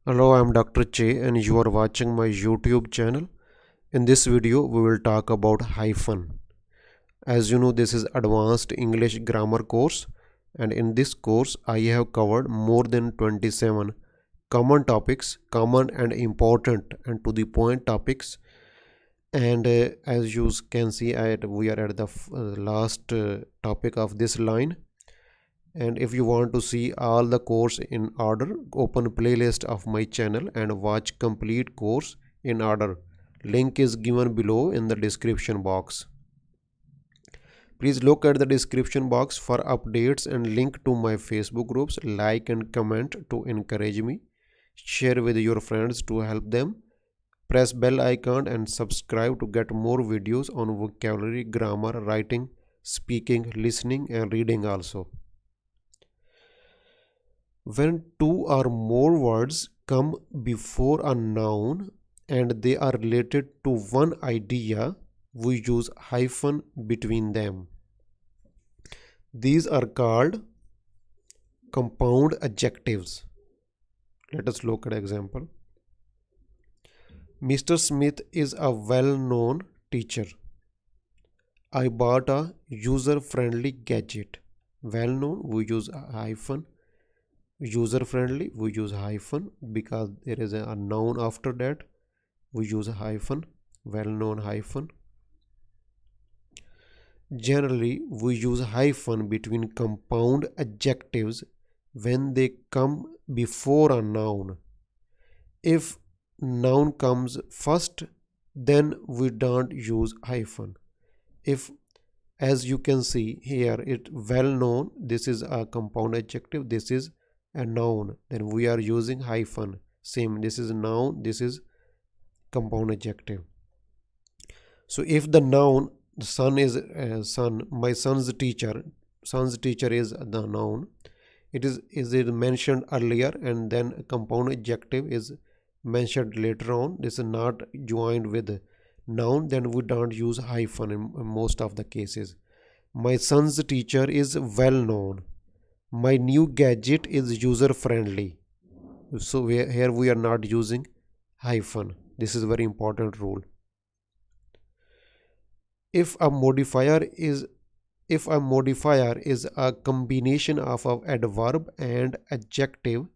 Hello, I'm Dr. Che and you are watching my YouTube channel. In this video, we will talk about hyphen. As you know, this is advanced English grammar course, and in this course, I have covered more than 27 common topics, common and important and to the point topics. And as you can see, we are at the last topic of this line. And if you want to see all the course in order, open playlist of my channel and watch complete course in order. Link is given below in the description box. Please look at the description box for updates and link to my Facebook groups. Like and comment to encourage me. Share with your friends to help them. Press bell icon and subscribe to get more videos on vocabulary, grammar, writing, speaking, listening and reading also. When two or more words come before a noun and they are related to one idea, we use hyphen between them. These are called compound adjectives. Let us look at example. Mr. Smith is a well-known teacher. I bought a user-friendly gadget. Well-known, we use a hyphen. User-friendly, we use hyphen because there is a noun after that. We use a hyphen, well-known hyphen. Generally, we use hyphen between compound adjectives when they come before a noun. If noun comes first, then we don't use hyphen. If, as you can see here, it well known, this is a compound adjective, this is a noun, then we are using hyphen. Same, this is a noun, this is compound adjective. So if the noun, the son is son, my son's teacher is the noun, it is mentioned earlier and then compound adjective is mentioned later on, this is not joined with noun, then we don't use hyphen in most of the cases. My son's teacher is well known. My new gadget is user friendly. So here we are not using hyphen. This is a very important rule. If a modifier is a combination of an adverb and adjective,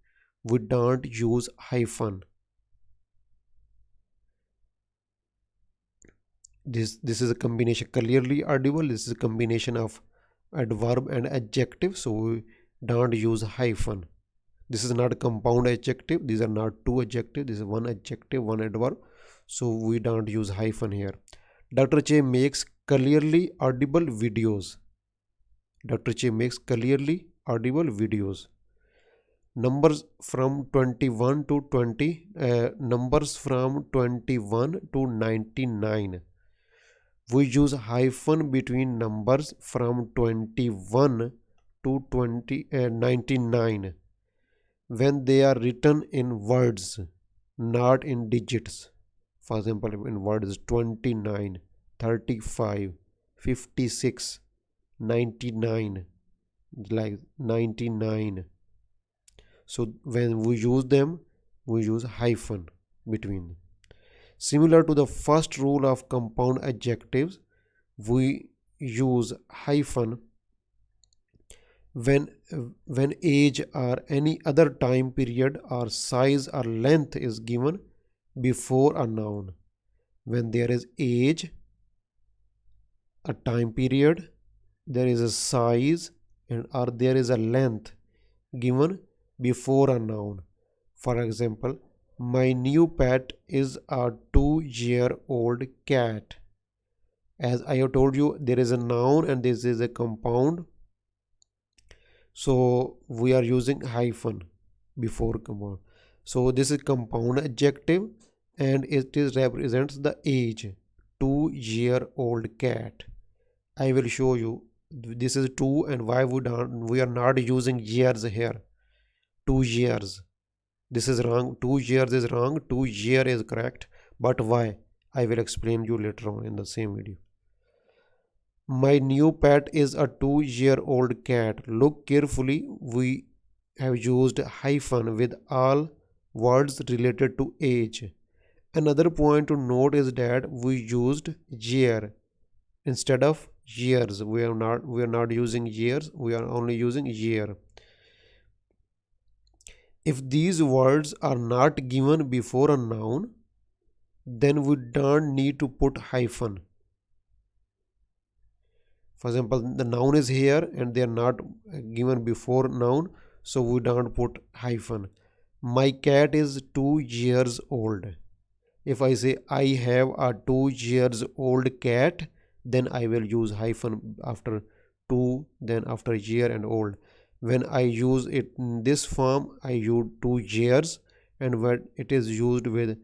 we don't use hyphen. This is a combination, clearly audible, this is a combination of adverb and adjective, so we don't use hyphen. This is not a compound adjective, these are not two adjectives, this is one adjective, one adverb, so we don't use hyphen here. Dr. Che makes clearly audible videos. Dr. Che makes clearly audible videos. Numbers from 21 to 20, numbers from 21 to 99. We use hyphen between numbers from 21 to 99 when they are written in words, not in digits. For example, in words 29, 35, 56, 99, like 99. So when we use them, we use hyphen between. Similar to the first rule of compound adjectives, we use hyphen when age or any other time period or size or length is given before a noun. When there is age, a time period, there is a size and or there is a length given before a noun. For example, my new pet is a 2-year-old cat. As I have told you, there is a noun and this is a compound. So we are using hyphen before compound. So this is compound adjective and it is represents the age. 2-year-old cat. I will show you. This is 2 and why we are not using years here. 2 years. This is wrong. 2 years is wrong. 2 year is correct. But why? I will explain you later on in the same video. My new pet is a 2-year-old cat. Look carefully. We have used hyphen with all words related to age. Another point to note is that we used year instead of years. We are not using years, we are only using year. If these words are not given before a noun, then we don't need to put hyphen. For example, the noun is here and they are not given before noun, so we don't put hyphen. My cat is 2 years old. If I say I have a 2 years old cat, then I will use hyphen after two, then after year and old. When I use it in this form, I use 2 years, and when it is used with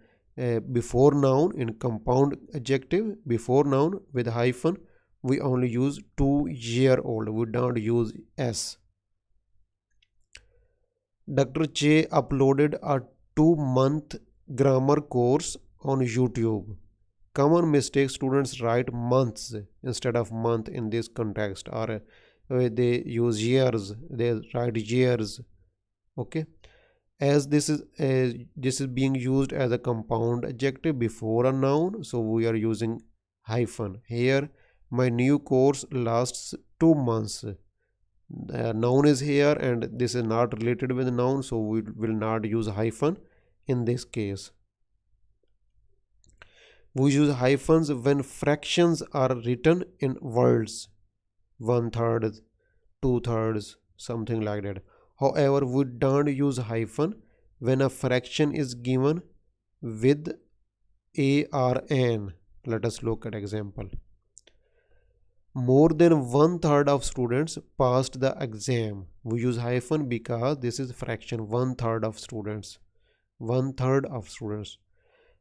before noun in compound adjective, before noun with hyphen, we only use 2 year old. We don't use s. Dr. Che uploaded a 2 month grammar course on YouTube. Common mistake: students write months instead of month in this context, or they use years, they write years. Okay, as this is being used as a compound adjective before a noun, so we are using hyphen here. My new course lasts 2 months. The noun is here and this is not related with the noun, so we will not use hyphen in this case. We use hyphens when fractions are written in words, 1/3, 2/3, something like that. However, we don't use hyphen when a fraction is given with a or an. Let us look at example. More than 1/3 of students passed the exam. We use hyphen because this is fraction, 1/3 of students. 1/3 of students.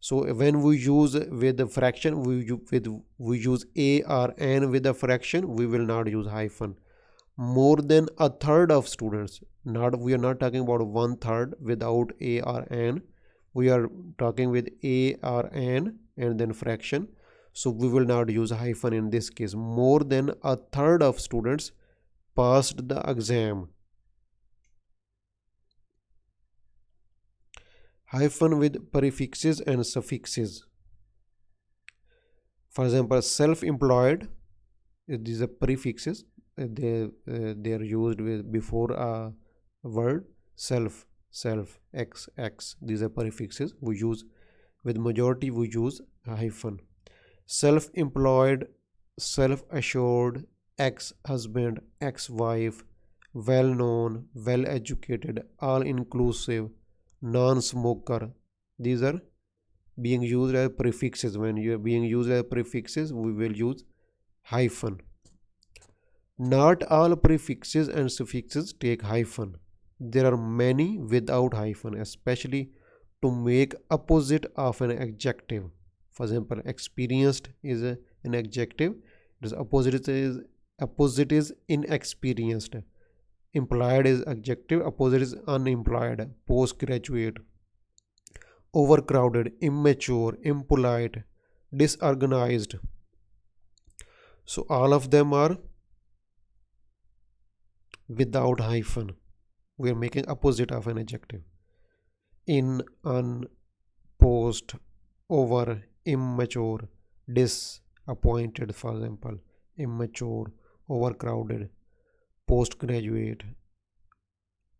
So when we use with the fraction, we use a or an with the fraction, we will not use hyphen. More than a third of students. Not we are not talking about 1/3 without a or an. We are talking with a or an and then fraction. So we will not use hyphen in this case. More than a third of students passed the exam. Hyphen with prefixes and suffixes. For example, self-employed, these are prefixes. They are used with before a word. Self, x. These are prefixes. We use with majority. We use hyphen. Self-employed, self-assured, ex-husband, ex-wife, well-known, well-educated, all-inclusive, non-smoker. These are being used as prefixes. When you are being used as prefixes, we will use hyphen. Not all prefixes and suffixes take hyphen. There are many without hyphen, especially to make opposite of an adjective. For example, experienced is an adjective. Its opposite is inexperienced. Implied is adjective. Opposite is unemployed. Postgraduate. Overcrowded. Immature. Impolite. Disorganized. So all of them are without hyphen. We are making opposite of an adjective. In, un, post, over, immature, disappointed, for example, immature, overcrowded, postgraduate,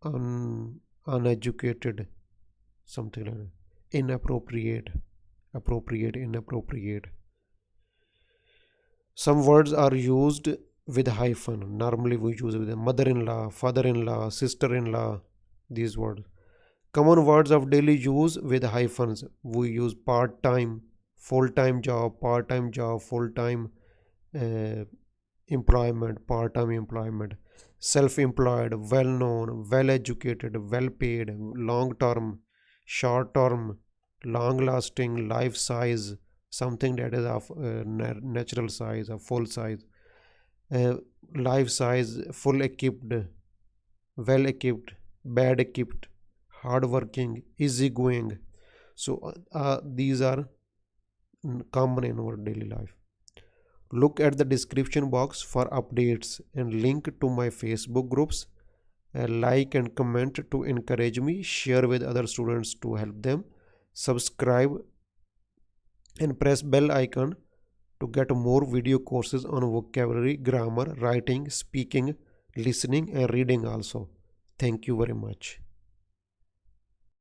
uneducated, something like that, inappropriate, appropriate, inappropriate. Some words are used with hyphen. Normally we use with mother-in-law, father-in-law, sister-in-law, these words. Common words of daily use with hyphens. We use part-time, full-time job, part-time job, full-time employment, part-time employment, self-employed, well-known, well-educated, well-paid, long-term, short-term, long-lasting, life-size, something that is of natural size or full size, life size, full equipped, well equipped, bad equipped, hardworking, easygoing. So these are common in our daily life. Look at the description box for updates and link to my Facebook groups like and comment to encourage me, share with other students to help them, subscribe and press bell icon to get more video courses on vocabulary, grammar, writing, speaking, listening and reading also. Thank you very much.